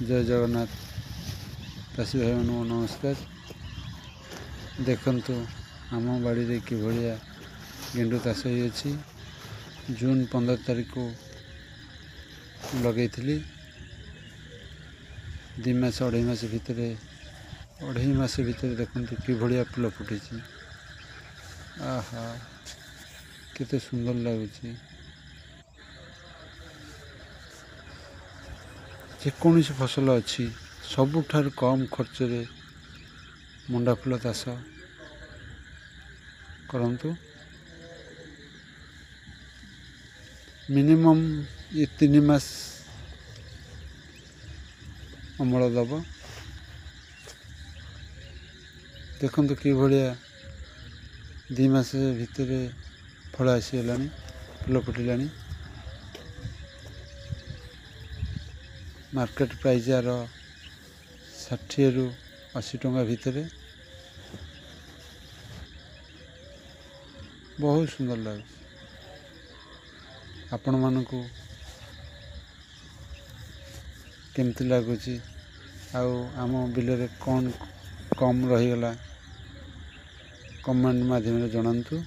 जय जगन्नाथ चाषी भाई मान नमस्कार। देखंतु आम बाड़ी रे कि भलिया गेंडु चाष होइछि। जून 15 तारीख को लगैथिली। 2 मास 2.5 मास भितर देखंतु कि भलिया फूल फुटिछि। आहा केते सुंदर लाଗୁଛି। जेकोसी फसल अच्छी सबुठार कम खर्च रे मंडा फूल चाष करंतु। मिनिमम ये 3 मास अमल दब। देखंतु कि भलिया 2 मास भितर फल आसीगलानी, फूल फुटिलानी। मार्केट प्राइस यार 60 रु 80 टंका भितर। बहुत सुंदर लगे। आपण मानकु केमती लगुची आउ आम बिल रे कौन कम रहीगला कमेंट माध्यम जनातु।